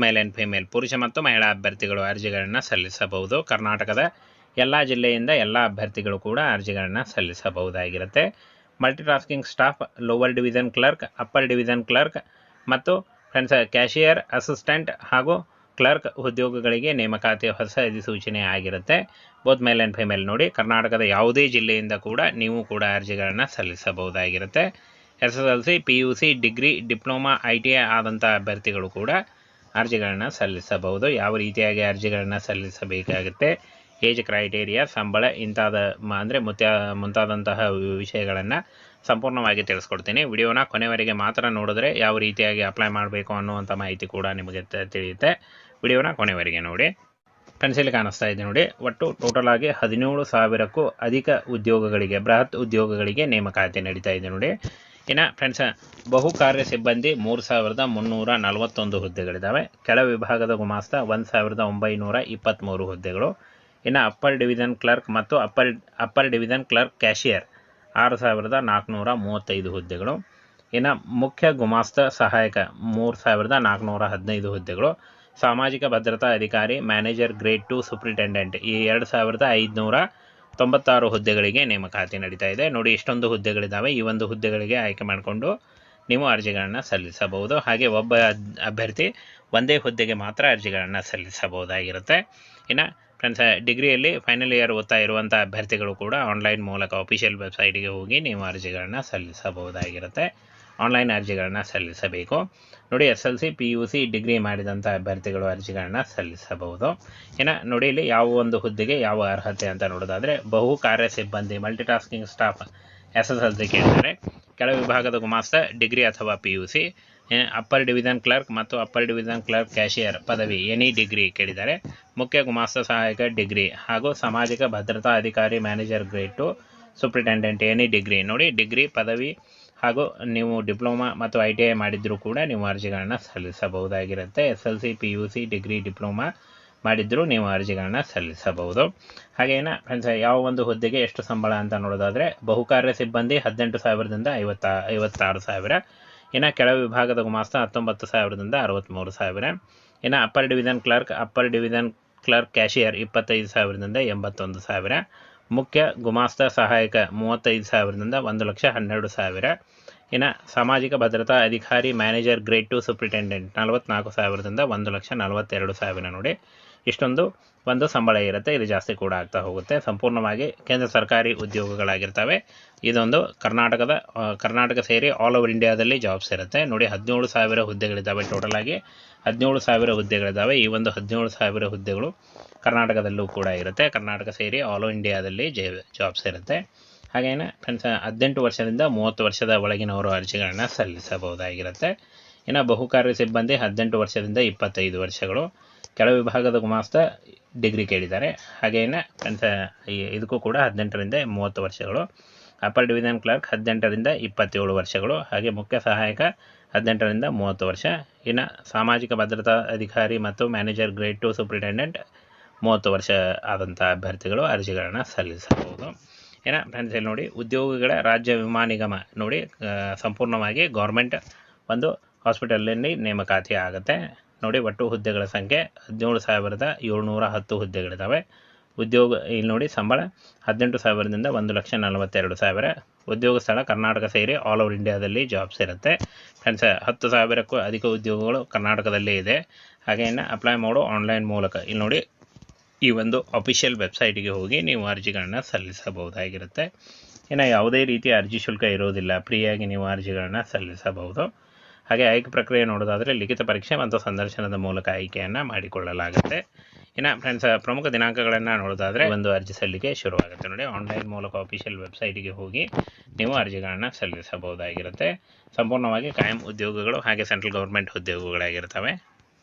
Mail and female ಪುರುಷ ಮತ್ತು ಮಹಿಳಾ ಅಭ್ಯರ್ಥಿಗಳು ಅರ್ಜಿಗಳನ್ನು ಸಲ್ಲಿಸಬಹುದು. ಕರ್ನಾಟಕದ ಎಲ್ಲ ಜಿಲ್ಲೆಯಿಂದ ಎಲ್ಲ ಅಭ್ಯರ್ಥಿಗಳು ಕೂಡ ಅರ್ಜಿಗಳನ್ನು ಸಲ್ಲಿಸಬಹುದಾಗಿರುತ್ತೆ. Multitasking staff, lower division clerk, upper division clerk ಮತ್ತು ಫ್ರೆಂಡ್ಸ್ ಕ್ಯಾಶಿಯರ್ ಅಸಿಸ್ಟೆಂಟ್ ಹಾಗೂ ಕ್ಲರ್ಕ್ ಉದ್ಯೋಗಗಳಿಗೆ ನೇಮಕಾತಿ ಹೊಸ ಅಧಿಸೂಚನೆ ಆಗಿರುತ್ತೆ. ಬೋತ್ ಮೇಲ್ ಆ್ಯಂಡ್ ಫಿಮೇಲ್ ನೋಡಿ, ಕರ್ನಾಟಕದ ಯಾವುದೇ ಜಿಲ್ಲೆಯಿಂದ ಕೂಡ ನೀವು ಕೂಡ ಅರ್ಜಿಗಳನ್ನು ಸಲ್ಲಿಸಬಹುದಾಗಿರುತ್ತೆ. SSLC, PUC, degree, diploma, ITI ಆದಂಥ ಅಭ್ಯರ್ಥಿಗಳು ಕೂಡ ಅರ್ಜಿಗಳನ್ನು ಸಲ್ಲಿಸಬಹುದು. ಯಾವ ರೀತಿಯಾಗಿ ಅರ್ಜಿಗಳನ್ನು ಸಲ್ಲಿಸಬೇಕಾಗುತ್ತೆ, ಏಜ್ ಕ್ರೈಟೇರಿಯಾ, ಸಂಬಳ ಇಂಥದ ಅಂದರೆ ಮುಂತಾದಂತಹ ವಿಷಯಗಳನ್ನು ಸಂಪೂರ್ಣವಾಗಿ ತಿಳಿಸ್ಕೊಡ್ತೀನಿ. ವಿಡಿಯೋನ ಕೊನೆವರೆಗೆ ಮಾತ್ರ ನೋಡಿದ್ರೆ ಯಾವ ರೀತಿಯಾಗಿ ಅಪ್ಲೈ ಮಾಡಬೇಕು ಅನ್ನುವಂಥ ಮಾಹಿತಿ ಕೂಡ ನಿಮಗೆ ತಿಳಿಯುತ್ತೆ. ವಿಡಿಯೋನ ಕೊನೆವರೆಗೆ ನೋಡಿ. ಫ್ರೆಂಡ್ಸ್, ಇಲ್ಲಿ ಕಾಣಿಸ್ತಾ ಇದೆ ನೋಡಿ, ಒಟ್ಟು ಟೋಟಲ್ ಆಗಿ 17,000ಕ್ಕೂ ಅಧಿಕ ಉದ್ಯೋಗಗಳಿಗೆ, ಬೃಹತ್ ಉದ್ಯೋಗಗಳಿಗೆ ನೇಮಕಾತಿ ನಡೀತಾ ಇದೆ ನೋಡಿ. ಇನ್ನು ಫ್ರೆಂಡ್ಸ್, ಬಹುಕಾರ್ಯ ಸಿಬ್ಬಂದಿ 3,341 ಹುದ್ದೆಗಳಿದ್ದಾವೆ. ಕೆಳ ವಿಭಾಗದ ಗುಮಾಸ್ತ 1,923 ಹುದ್ದೆಗಳು. ಇನ್ನು ಅಪ್ಪರ್ ಡಿವಿಷನ್ ಕ್ಲರ್ಕ್ ಮತ್ತು ಅಪ್ಪರ್ ಡಿವಿಷನ್ ಕ್ಲರ್ಕ್ ಕ್ಯಾಶಿಯರ್ 6,435 ಹುದ್ದೆಗಳು. ಇನ್ನು ಮುಖ್ಯ ಗುಮಾಸ್ತ ಸಹಾಯಕ 3,415 ಹುದ್ದೆಗಳು. ಸಾಮಾಜಿಕ ಭದ್ರತಾ ಅಧಿಕಾರಿ, ಮ್ಯಾನೇಜರ್ ಗ್ರೇಡ್ 2 ಸೂಪ್ರಿಟೆಂಡೆಂಟ್ ಈ 2,596 ಹುದ್ದೆಗಳಿಗೆ ನೇಮಕಾತಿ ನಡೀತಾ ಇದೆ ನೋಡಿ. ಇಷ್ಟೊಂದು ಹುದ್ದೆಗಳಿದ್ದಾವೆ. ಈ ಒಂದು ಹುದ್ದೆಗಳಿಗೆ ಆಯ್ಕೆ ಮಾಡಿಕೊಂಡು ನೀವು ಅರ್ಜಿಗಳನ್ನು ಸಲ್ಲಿಸಬಹುದು. ಹಾಗೆ ಒಬ್ಬ ಅಭ್ಯರ್ಥಿ ಒಂದೇ ಹುದ್ದೆಗೆ ಮಾತ್ರ ಅರ್ಜಿಗಳನ್ನು ಸಲ್ಲಿಸಬಹುದಾಗಿರುತ್ತೆ. ಇನ್ನು ಫ್ರೆಂಡ್ಸ್, ಡಿಗ್ರಿಯಲ್ಲಿ ಫೈನಲ್ ಇಯರ್ ಓದ್ತಾ ಇರುವಂಥ ಅಭ್ಯರ್ಥಿಗಳು ಕೂಡ ಆನ್ಲೈನ್ ಮೂಲಕ ಅಫಿಷಿಯಲ್ ವೆಬ್ಸೈಟ್ಗೆ ಹೋಗಿ ನೀವು ಅರ್ಜಿಗಳನ್ನು ಸಲ್ಲಿಸಬಹುದಾಗಿರುತ್ತೆ. ಆನ್ಲೈನ್ ಅರ್ಜಿಗಳನ್ನು ಸಲ್ಲಿಸಬೇಕು ನೋಡಿ. SSLC, PUC, ಡಿಗ್ರಿ ಮಾಡಿದಂಥ ಅಭ್ಯರ್ಥಿಗಳು ಅರ್ಜಿಗಳನ್ನು ಸಲ್ಲಿಸಬಹುದು. ಇನ್ನು ನೋಡಿ, ಇಲ್ಲಿ ಯಾವ ಒಂದು ಹುದ್ದೆಗೆ ಯಾವ ಅರ್ಹತೆ ಅಂತ ನೋಡೋದಾದರೆ, ಬಹು ಕಾರ್ಯ ಸಿಬ್ಬಂದಿ ಮಲ್ಟಿಟಾಸ್ಕಿಂಗ್ ಸ್ಟಾಫ್ SSLC ಕೇಳಿದ್ದಾರೆ. ಕೆಳ ವಿಭಾಗದ ಗುಮಾಸ್ತ ಡಿಗ್ರಿ ಅಥವಾ PUC. ಅಪ್ಪರ್ ಡಿವಿಷನ್ ಕ್ಲರ್ಕ್ ಮತ್ತು ಅಪ್ಪರ್ ಡಿವಿಷನ್ ಕ್ಲರ್ಕ್ ಕ್ಯಾಶಿಯರ್ ಪದವಿ ಎನಿ ಡಿಗ್ರಿ ಕೇಳಿದ್ದಾರೆ. ಮುಖ್ಯ ಗುಮಾಸ್ತ ಸಹಾಯಕ ಡಿಗ್ರಿ ಹಾಗೂ ಸಾಮಾಜಿಕ ಭದ್ರತಾ ಅಧಿಕಾರಿ manager grade 2 superintendent any degree ನೋಡಿ. ಡಿಗ್ರಿ ಪದವಿ ಹಾಗೂ ನೀವು ಡಿಪ್ಲೊಮಾ ಮತ್ತು ITI ಮಾಡಿದ್ರೂ ಕೂಡ ನೀವು ಅರ್ಜಿಗಳನ್ನು ಸಲ್ಲಿಸಬಹುದಾಗಿರುತ್ತೆ. SSLC, PUC, ಡಿಗ್ರಿ, ಡಿಪ್ಲೊಮಾ ಮಾಡಿದ್ರೂ ನೀವು ಅರ್ಜಿಗಳನ್ನು ಸಲ್ಲಿಸಬಹುದು. ಹಾಗೇನ ಫ್ರೆಂಡ್ಸ್, ಯಾವ ಒಂದು ಹುದ್ದೆಗೆ ಎಷ್ಟು ಸಂಬಳ ಅಂತ ನೋಡೋದಾದರೆ, ಬಹುಕಾರ್ಯ ಸಿಬ್ಬಂದಿ 18,000ದಿಂದ 56,000. ಇನ್ನು ಕೆಳ ವಿಭಾಗದ ಗುಮಾಸ್ತ 19,000ದಿಂದ 63,000. ಇನ್ನು ಅಪ್ಪರ್ ಡಿವಿಷನ್ ಕ್ಲರ್ಕ್ ಕ್ಯಾಶಿಯರ್ 25,000ದಿಂದ 81,000. ಮುಖ್ಯ ಗುಮಾಸ್ತ ಸಹಾಯಕ 35,000ದಿಂದ 1,12,000. ಇನ್ನು ಸಾಮಾಜಿಕ ಭದ್ರತಾ ಅಧಿಕಾರಿ ಮ್ಯಾನೇಜರ್ ಗ್ರೇಡ್ 2 ಸೂಪ್ರಿಟೆಂಡೆಂಟ್ 44,000ದಿಂದ 1,42,000 ನೋಡಿ. ಇಷ್ಟೊಂದು ಒಂದು ಸಂಬಳ ಇರುತ್ತೆ. ಇದು ಜಾಸ್ತಿ ಕೂಡ ಆಗ್ತಾ ಹೋಗುತ್ತೆ. ಸಂಪೂರ್ಣವಾಗಿ ಕೇಂದ್ರ ಸರ್ಕಾರಿ ಉದ್ಯೋಗಗಳಾಗಿರ್ತವೆ. ಇದೊಂದು ಕರ್ನಾಟಕ ಸೇರಿ ಆಲ್ ಓವರ್ ಇಂಡಿಯಾದಲ್ಲಿ ಜಾಬ್ಸ್ ಇರುತ್ತೆ ನೋಡಿ. 17,000 ಹುದ್ದೆಗಳಿದ್ದಾವೆ. ಟೋಟಲ್ ಆಗಿ 17,000 ಹುದ್ದೆಗಳಿದ್ದಾವೆ. ಈ ಒಂದು 17,000 ಹುದ್ದೆಗಳು ಕರ್ನಾಟಕದಲ್ಲೂ ಕೂಡ ಇರುತ್ತೆ. ಕರ್ನಾಟಕ ಸೇರಿ ಆಲ್ ಓವರ್ ಇಂಡಿಯಾದಲ್ಲಿ ಜಾಬ್ಸ್ ಇರುತ್ತೆ. ಹಾಗೇನೆ ಫ್ರೆಂಡ್ಸ್, 18 ವರ್ಷದಿಂದ 30 ವರ್ಷದ ಒಳಗಿನವರು ಅರ್ಜಿಗಳನ್ನು ಸಲ್ಲಿಸಬಹುದಾಗಿರುತ್ತೆ. ಇನ್ನು ಬಹುಕಾರ್ಯ ಸಿಬ್ಬಂದಿ 18 ವರ್ಷದಿಂದ 25 ವರ್ಷಗಳು. ಕೆಳ ವಿಭಾಗದ ಗುಮಾಸ್ತ ಡಿಗ್ರಿ ಕೇಳಿದ್ದಾರೆ. ಹಾಗೇನೆ ಫ್ರೆಂಡ್ಸ್, ಇದಕ್ಕೂ ಕೂಡ 18ರಿಂದ 30 ವರ್ಷಗಳು. ಅಪ್ಪರ್ ಡಿವಿಷನ್ ಕ್ಲರ್ಕ್ 18ರಿಂದ 27 ವರ್ಷಗಳು. ಹಾಗೆ ಮುಖ್ಯ ಸಹಾಯಕ 18ರಿಂದ 30 ವರ್ಷ. ಇನ್ನು ಸಾಮಾಜಿಕ ಭದ್ರತಾ ಅಧಿಕಾರಿ ಮತ್ತು ಮ್ಯಾನೇಜರ್ ಗ್ರೇಡ್ 2 ಸೂಪ್ರಿಟೆಂಡೆಂಟ್ 30 ವರ್ಷ ಆದಂಥ ಅಭ್ಯರ್ಥಿಗಳು ಅರ್ಜಿಗಳನ್ನು ಸಲ್ಲಿಸಬಹುದು. ಏನ ಫ್ರೆಂಡ್ಸ್, ಇಲ್ಲಿ ನೋಡಿ, ಉದ್ಯೋಗಿಗಳ ರಾಜ್ಯ ವಿಮಾ ನಿಗಮ ನೋಡಿ, ಸಂಪೂರ್ಣವಾಗಿ ಗೌರ್ಮೆಂಟ್ ಒಂದು ಹಾಸ್ಪಿಟಲಲ್ಲಿ ನೇಮಕಾತಿ ಆಗುತ್ತೆ ನೋಡಿ. ಒಟ್ಟು ಹುದ್ದೆಗಳ ಸಂಖ್ಯೆ 17,710 ಹುದ್ದೆಗಳಿದ್ದಾವೆ. ಉದ್ಯೋಗ ಇಲ್ಲಿ ನೋಡಿ, ಸಂಬಳ 18,000ದಿಂದ 1,42,000. ಉದ್ಯೋಗ ಸ್ಥಳ ಕರ್ನಾಟಕ ಸೇರಿ ಆಲ್ ಓವರ್ ಇಂಡಿಯಾದಲ್ಲಿ ಜಾಬ್ಸ್ ಇರುತ್ತೆ. ಫ್ರೆಂಡ್ಸ್, 10,000ಕ್ಕೂ ಅಧಿಕ ಉದ್ಯೋಗಗಳು ಕರ್ನಾಟಕದಲ್ಲೇ ಇದೆ. ಹಾಗೆ ಇನ್ನು ಅಪ್ಲೈ ಮಾಡೋ ಆನ್ಲೈನ್ ಮೂಲಕ ಇಲ್ಲಿ ನೋಡಿ, ಈ ಒಂದು ಅಫಿಷಿಯಲ್ ವೆಬ್ಸೈಟಿಗೆ ಹೋಗಿ ನೀವು ಅರ್ಜಿಗಳನ್ನು ಸಲ್ಲಿಸಬಹುದಾಗಿರುತ್ತೆ. ಇನ್ನು ಯಾವುದೇ ರೀತಿಯ ಅರ್ಜಿ ಶುಲ್ಕ ಇರೋದಿಲ್ಲ. ಫ್ರೀಯಾಗಿ ನೀವು ಅರ್ಜಿಗಳನ್ನು ಸಲ್ಲಿಸಬಹುದು. ಹಾಗೆ ಆಯ್ಕೆ ಪ್ರಕ್ರಿಯೆ ನೋಡೋದಾದರೆ, ಲಿಖಿತ ಪರೀಕ್ಷೆ ಮತ್ತು ಸಂದರ್ಶನದ ಮೂಲಕ ಆಯ್ಕೆಯನ್ನು ಮಾಡಿಕೊಳ್ಳಲಾಗುತ್ತೆ. ಇನ್ನು ಫ್ರೆಂಡ್ಸ್, ಪ್ರಮುಖ ದಿನಾಂಕಗಳನ್ನು ನೋಡೋದಾದರೆ, ಒಂದು ಅರ್ಜಿ ಸಲ್ಲಿಕೆ ಶುರುವಾಗುತ್ತೆ ನೋಡಿ. ಆನ್ಲೈನ್ ಮೂಲಕ ಅಫಿಷಿಯಲ್ ವೆಬ್ಸೈಟಿಗೆ ಹೋಗಿ ನೀವು ಅರ್ಜಿಗಳನ್ನು ಸಲ್ಲಿಸಬಹುದಾಗಿರುತ್ತೆ. ಸಂಪೂರ್ಣವಾಗಿ ಕಾಯಂ ಉದ್ಯೋಗಗಳು ಹಾಗೆ ಸೆಂಟ್ರಲ್ ಗೌರ್ಮೆಂಟ್ ಉದ್ಯೋಗಗಳಾಗಿರ್ತವೆ.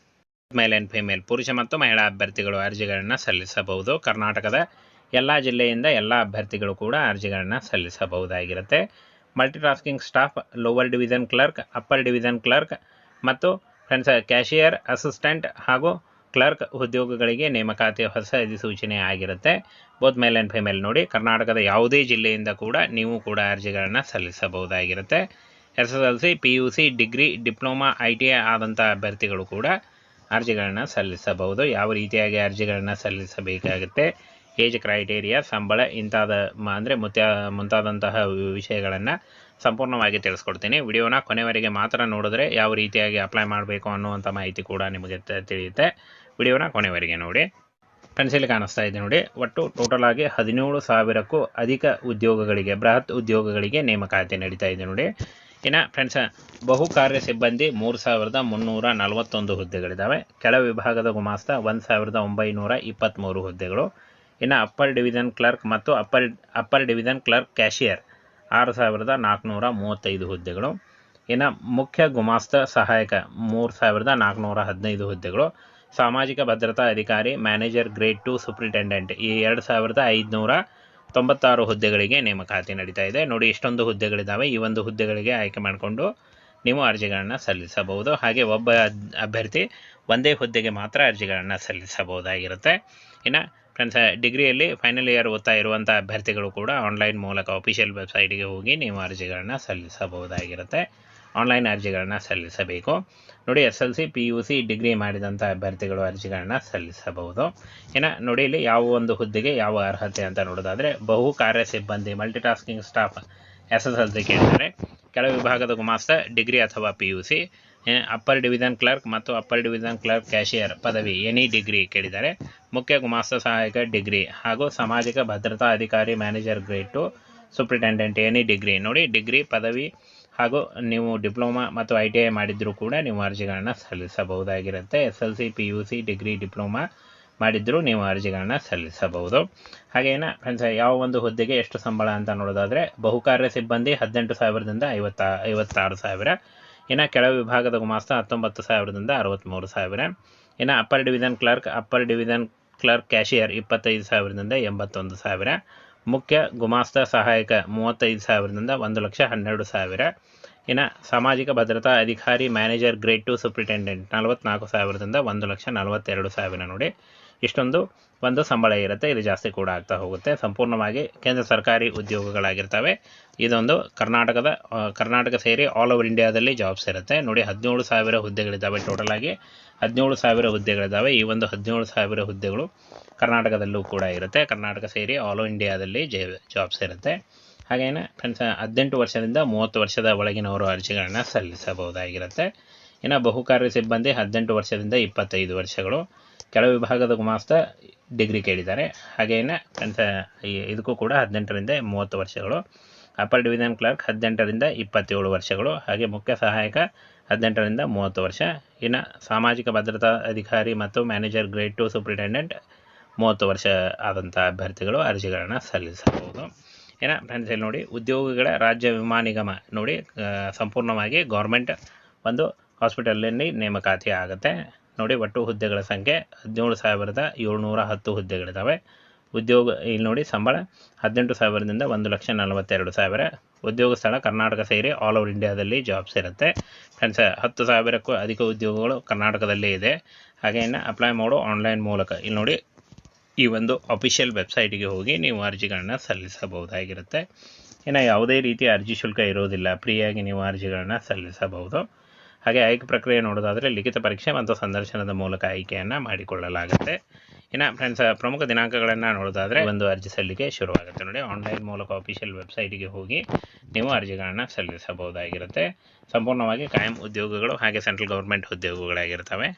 ಮೇಲ್ ಆ್ಯಂಡ್ ಫಿಮೇಲ್ ಪುರುಷ ಮತ್ತು ಮಹಿಳಾ ಅಭ್ಯರ್ಥಿಗಳು ಅರ್ಜಿಗಳನ್ನು ಸಲ್ಲಿಸಬಹುದು. ಕರ್ನಾಟಕದ ಎಲ್ಲ ಜಿಲ್ಲೆಯಿಂದ ಎಲ್ಲ ಅಭ್ಯರ್ಥಿಗಳು ಕೂಡ ಅರ್ಜಿಗಳನ್ನು ಸಲ್ಲಿಸಬಹುದಾಗಿರುತ್ತೆ. Multitasking staff, lower division clerk, upper division clerk ಮತ್ತು ಫ್ರೆಂಡ್ಸ್ ಕ್ಯಾಶಿಯರ್ ಅಸಿಸ್ಟೆಂಟ್ ಹಾಗೂ ಕ್ಲರ್ಕ್ ಉದ್ಯೋಗಗಳಿಗೆ ನೇಮಕಾತಿ ಹೊಸ ಅಧಿಸೂಚನೆ ಆಗಿರುತ್ತೆ. ಬೋತ್ ಮೇಲ್ ಆ್ಯಂಡ್ ಫಿಮೇಲ್ ನೋಡಿ, ಕರ್ನಾಟಕದ ಯಾವುದೇ ಜಿಲ್ಲೆಯಿಂದ ಕೂಡ ನೀವು ಕೂಡ ಅರ್ಜಿಗಳನ್ನು ಸಲ್ಲಿಸಬಹುದಾಗಿರುತ್ತೆ. SSLC, PUC, degree, diploma, ITI ಆದಂಥ ಅಭ್ಯರ್ಥಿಗಳು ಕೂಡ ಅರ್ಜಿಗಳನ್ನು ಸಲ್ಲಿಸಬಹುದು. ಯಾವ ರೀತಿಯಾಗಿ ಅರ್ಜಿಗಳನ್ನು ಸಲ್ಲಿಸಬೇಕಾಗುತ್ತೆ, ಏಜ್ ಕ್ರೈಟೇರಿಯಾ, ಸಂಬಳ ಇಂಥದ ಅಂದರೆ ಮುಂತಾದಂತಹ ವಿಷಯಗಳನ್ನು ಸಂಪೂರ್ಣವಾಗಿ ತಿಳಿಸ್ಕೊಡ್ತೀನಿ. ವಿಡಿಯೋನ ಕೊನೆವರೆಗೆ ಮಾತ್ರ ನೋಡಿದ್ರೆ ಯಾವ ರೀತಿಯಾಗಿ ಅಪ್ಲೈ ಮಾಡಬೇಕು ಅನ್ನುವಂಥ ಮಾಹಿತಿ ಕೂಡ ನಿಮಗೆ ತಿಳಿಯುತ್ತೆ. ವಿಡಿಯೋನ ಕೊನೆವರೆಗೆ ನೋಡಿ. ಫ್ರೆಂಡ್ಸ್, ಇಲ್ಲಿ ಕಾಣಿಸ್ತಾ ಇದೆ ನೋಡಿ, ಒಟ್ಟು ಟೋಟಲ್ ಆಗಿ 17,000ಕ್ಕೂ ಅಧಿಕ ಉದ್ಯೋಗಗಳಿಗೆ, ಬೃಹತ್ ಉದ್ಯೋಗಗಳಿಗೆ ನೇಮಕಾತಿ ನಡೀತಾ ಇದೆ ನೋಡಿ. ಇನ್ನು ಫ್ರೆಂಡ್ಸ್, ಬಹುಕಾರ್ಯ ಸಿಬ್ಬಂದಿ 3,341 ಹುದ್ದೆಗಳಿದ್ದಾವೆ. ಕೆಳ ವಿಭಾಗದ ಗುಮಾಸ್ತ 1,923 ಹುದ್ದೆಗಳು. ಇನ್ನು ಅಪ್ಪರ್ ಡಿವಿಷನ್ ಕ್ಲರ್ಕ್ ಮತ್ತು ಅಪ್ಪರ್ ಡಿವಿಷನ್ ಕ್ಲರ್ಕ್ ಕ್ಯಾಶಿಯರ್ 6,435 ಹುದ್ದೆಗಳು. ಇನ್ನು ಮುಖ್ಯ ಗುಮಾಸ್ತ ಸಹಾಯಕ 3,415 ಹುದ್ದೆಗಳು. ಸಾಮಾಜಿಕ ಭದ್ರತಾ ಅಧಿಕಾರಿ, ಮ್ಯಾನೇಜರ್ ಗ್ರೇಡ್ 2 ಸೂಪ್ರಿಂಟೆಂಡೆಂಟ್ ಈ 2,596 ಹುದ್ದೆಗಳಿಗೆ ನೇಮಕಾತಿ ನಡೀತಾ ಇದೆ ನೋಡಿ. ಇಷ್ಟೊಂದು ಹುದ್ದೆಗಳಿದ್ದಾವೆ. ಈ ಒಂದು ಹುದ್ದೆಗಳಿಗೆ ಆಯ್ಕೆ ಮಾಡಿಕೊಂಡು ನೀವು ಅರ್ಜಿಗಳನ್ನು ಸಲ್ಲಿಸಬಹುದು. ಹಾಗೆ ಒಬ್ಬ ಅಭ್ಯರ್ಥಿ ಒಂದೇ ಹುದ್ದೆಗೆ ಮಾತ್ರ ಅರ್ಜಿಗಳನ್ನು ಸಲ್ಲಿಸಬಹುದಾಗಿರುತ್ತೆ. ಇನ್ನು ಫ್ರೆಂಡ್ಸ್, ಡಿಗ್ರಿಯಲ್ಲಿ ಫೈನಲ್ ಇಯರ್ ಓದ್ತಾ ಇರುವಂಥ ಅಭ್ಯರ್ಥಿಗಳು ಕೂಡ ಆನ್ಲೈನ್ ಮೂಲಕ ಅಫಿಷಿಯಲ್ ವೆಬ್ಸೈಟ್ಗೆ ಹೋಗಿ ನೀವು ಅರ್ಜಿಗಳನ್ನು ಸಲ್ಲಿಸಬಹುದಾಗಿರುತ್ತೆ. ಆನ್ಲೈನ್ ಅರ್ಜಿಗಳನ್ನು ಸಲ್ಲಿಸಬೇಕು ನೋಡಿ. SLC PUC ಡಿಗ್ರಿ ಮಾಡಿದಂಥ ಅಭ್ಯರ್ಥಿಗಳು ಅರ್ಜಿಗಳನ್ನು ಸಲ್ಲಿಸಬಹುದು. ಇನ್ನು ನೋಡಿ, ಇಲ್ಲಿ ಯಾವ ಒಂದು ಹುದ್ದೆಗೆ ಯಾವ ಅರ್ಹತೆ ಅಂತ ನೋಡೋದಾದರೆ, ಬಹು ಕಾರ್ಯ ಸಿಬ್ಬಂದಿ ಮಲ್ಟಿಟಾಸ್ಕಿಂಗ್ ಸ್ಟಾಫ್ SSLC ಕೇಳಿದ್ದಾರೆ. ಕೆಳ ವಿಭಾಗದ ಗುಮಾಸ್ತ ಡಿಗ್ರಿ ಅಥವಾ PUC. ಅಪ್ಪರ್ ಡಿವಿಷನ್ ಕ್ಲರ್ಕ್ ಮತ್ತು ಅಪ್ಪರ್ ಡಿವಿಷನ್ ಕ್ಲರ್ಕ್ ಕ್ಯಾಶಿಯರ್ ಪದವಿ ಎನಿ ಡಿಗ್ರಿ ಕೇಳಿದ್ದಾರೆ. ಮುಖ್ಯ ಗುಮಾಸ್ತ ಸಹಾಯಕ ಡಿಗ್ರಿ ಹಾಗೂ ಸಾಮಾಜಿಕ ಭದ್ರತಾ ಅಧಿಕಾರಿ manager grade 2 superintendent any degree ನೋಡಿ. ಡಿಗ್ರಿ ಪದವಿ ಹಾಗೂ ನೀವು ಡಿಪ್ಲೊಮಾ ಮತ್ತು ITI ಮಾಡಿದ್ರೂ ಕೂಡ ನೀವು ಅರ್ಜಿಗಳನ್ನು ಸಲ್ಲಿಸಬಹುದಾಗಿರುತ್ತೆ. SLC PUC ಡಿಗ್ರಿ ಡಿಪ್ಲೊಮಾ ಮಾಡಿದ್ರೂ ನೀವು ಅರ್ಜಿಗಳನ್ನು ಸಲ್ಲಿಸಬಹುದು. ಹಾಗೇನ ಫ್ರೆಂಡ್ಸ್, ಯಾವ ಒಂದು ಹುದ್ದೆಗೆ ಎಷ್ಟು ಸಂಬಳ ಅಂತ ನೋಡೋದಾದರೆ, ಬಹುಕಾರ್ಯ ಸಿಬ್ಬಂದಿ 18,000ದಿಂದ 56,000. ಇನ್ನು ಕೆಳ ವಿಭಾಗದ ಗುಮಾಸ್ತ 19,000ದಿಂದ 63,000. ಇನ್ನು ಅಪ್ಪರ್ ಡಿವಿಷನ್ ಕ್ಲರ್ಕ್ ಕ್ಯಾಶಿಯರ್ 25,000ದಿಂದ 81,000. ಮುಖ್ಯ ಗುಮಾಸ್ತ ಸಹಾಯಕ 35,000ದಿಂದ 1,12,000. ಇನ್ನು ಸಾಮಾಜಿಕ ಭದ್ರತಾ ಅಧಿಕಾರಿ ಮ್ಯಾನೇಜರ್ ಗ್ರೇಡ್ 2 ಸೂಪ್ರಿಂಟೆಂಡೆಂಟ್ 44,000ದಿಂದ 1,42,000 ನೋಡಿ. ಇಷ್ಟೊಂದು ಒಂದು ಸಂಬಳ ಇರುತ್ತೆ. ಇದು ಜಾಸ್ತಿ ಕೂಡ ಆಗ್ತಾ ಹೋಗುತ್ತೆ. ಸಂಪೂರ್ಣವಾಗಿ ಕೇಂದ್ರ ಸರ್ಕಾರಿ ಉದ್ಯೋಗಗಳಾಗಿರ್ತವೆ. ಇದೊಂದು ಕರ್ನಾಟಕ ಸೇರಿ ಆಲ್ ಓವರ್ ಇಂಡಿಯಾದಲ್ಲಿ ಜಾಬ್ಸ್ ಇರುತ್ತೆ ನೋಡಿ. 17,000 ಹುದ್ದೆಗಳಿದ್ದಾವೆ. ಟೋಟಲ್ ಆಗಿ 17,000 ಹುದ್ದೆಗಳಿದ್ದಾವೆ. ಈ ಒಂದು 17,000 ಹುದ್ದೆಗಳು ಕರ್ನಾಟಕದಲ್ಲೂ ಕೂಡ ಇರುತ್ತೆ. ಕರ್ನಾಟಕ ಸೇರಿ ಆಲ್ ಓವರ್ ಇಂಡಿಯಾದಲ್ಲಿ ಜಾಬ್ಸ್ ಇರುತ್ತೆ. ಹಾಗೇನೆ ಫ್ರೆಂಡ್ಸ್, 18 ವರ್ಷದಿಂದ 30 ವರ್ಷದ ಒಳಗಿನವರು ಅರ್ಜಿಗಳನ್ನು ಸಲ್ಲಿಸಬಹುದಾಗಿರುತ್ತೆ. ಇನ್ನು ಬಹುಕಾರ್ಯ ಸಿಬ್ಬಂದಿ 18 ವರ್ಷದಿಂದ 25 ವರ್ಷಗಳು. ಕೆಳ ವಿಭಾಗದ ಗುಮಾಸ್ತ ಡಿಗ್ರಿ ಕೇಳಿದ್ದಾರೆ. ಹಾಗೇನೆ ಫ್ರೆಂಡ್ಸ್, ಇದಕ್ಕೂ ಕೂಡ 18ರಿಂದ 30 ವರ್ಷಗಳು. ಅಪ್ಪರ್ ಡಿವಿಷನ್ ಕ್ಲರ್ಕ್ 18ರಿಂದ 27 ವರ್ಷಗಳು. ಹಾಗೆ ಮುಖ್ಯ ಸಹಾಯಕ 18ರಿಂದ 30 ವರ್ಷ. ಇನ್ನು ಸಾಮಾಜಿಕ ಭದ್ರತಾ ಅಧಿಕಾರಿ ಮತ್ತು ಮ್ಯಾನೇಜರ್ ಗ್ರೇಡ್ 2 ಸೂಪ್ರಿಂಟೆಂಡೆಂಟ್ 30 ವರ್ಷ ಆದಂಥ ಅಭ್ಯರ್ಥಿಗಳು ಅರ್ಜಿಗಳನ್ನು ಸಲ್ಲಿಸಬಹುದು. ಏನ ಫ್ರೆಂಡ್ಸ್, ಇಲ್ಲಿ ನೋಡಿ, ಉದ್ಯೋಗಿಗಳ ರಾಜ್ಯ ವಿಮಾ ನಿಗಮ ನೋಡಿ, ಸಂಪೂರ್ಣವಾಗಿ ಗೌರ್ಮೆಂಟ್ ಒಂದು ಹಾಸ್ಪಿಟಲಲ್ಲಿ ನೇಮಕಾತಿ ಆಗುತ್ತೆ ನೋಡಿ. ಒಟ್ಟು ಹುದ್ದೆಗಳ ಸಂಖ್ಯೆ 17,710 ಹುದ್ದೆಗಳಿದ್ದಾವೆ. ಉದ್ಯೋಗ ಇಲ್ಲಿ ನೋಡಿ, ಸಂಬಳ 18,000ದಿಂದ 1,42,000. ಉದ್ಯೋಗ ಸ್ಥಳ ಕರ್ನಾಟಕ ಸೇರಿ ಆಲ್ ಓವರ್ ಇಂಡಿಯಾದಲ್ಲಿ ಜಾಬ್ಸ್ ಇರುತ್ತೆ. ಫ್ರೆಂಡ್ಸ್, 10,000ಕ್ಕೂ ಅಧಿಕ ಉದ್ಯೋಗಗಳು ಕರ್ನಾಟಕದಲ್ಲೇ ಇದೆ. ಹಾಗೆ ಇನ್ನು ಅಪ್ಲೈ ಮಾಡೋ ಆನ್ಲೈನ್ ಮೂಲಕ ಇಲ್ಲಿ ನೋಡಿ, ಈ ಒಂದು ಅಫಿಷಿಯಲ್ ವೆಬ್ಸೈಟಿಗೆ ಹೋಗಿ ನೀವು ಅರ್ಜಿಗಳನ್ನು ಸಲ್ಲಿಸಬಹುದಾಗಿರುತ್ತೆ. ಇನ್ನು ಯಾವುದೇ ರೀತಿಯ ಅರ್ಜಿ ಶುಲ್ಕ ಇರೋದಿಲ್ಲ. ಫ್ರೀಯಾಗಿ ನೀವು ಅರ್ಜಿಗಳನ್ನು ಸಲ್ಲಿಸಬಹುದು. ಹಾಗೆ ಆಯ್ಕೆ ಪ್ರಕ್ರಿಯೆ ನೋಡೋದಾದರೆ, ಲಿಖಿತ ಪರೀಕ್ಷೆ ಮತ್ತು ಸಂದರ್ಶನದ ಮೂಲಕ ಆಯ್ಕೆಯನ್ನು ಮಾಡಿಕೊಳ್ಳಲಾಗುತ್ತೆ. ಇನ್ನು ಫ್ರೆಂಡ್ಸ್, ಪ್ರಮುಖ ದಿನಾಂಕಗಳನ್ನು ನೋಡೋದಾದರೆ, ಒಂದು ಅರ್ಜಿ ಸಲ್ಲಿಕೆ ಶುರುವಾಗುತ್ತೆ ನೋಡಿ. ಆನ್ಲೈನ್ ಮೂಲಕ ಅಫಿಷಿಯಲ್ ವೆಬ್ಸೈಟಿಗೆ ಹೋಗಿ ನೀವು ಅರ್ಜಿಗಳನ್ನು ಸಲ್ಲಿಸಬಹುದಾಗಿರುತ್ತೆ. ಸಂಪೂರ್ಣವಾಗಿ ಕಾಯಂ ಉದ್ಯೋಗಗಳು ಹಾಗೆ ಸೆಂಟ್ರಲ್ ಗೌರ್ಮೆಂಟ್ ಉದ್ಯೋಗಗಳಾಗಿರ್ತವೆ.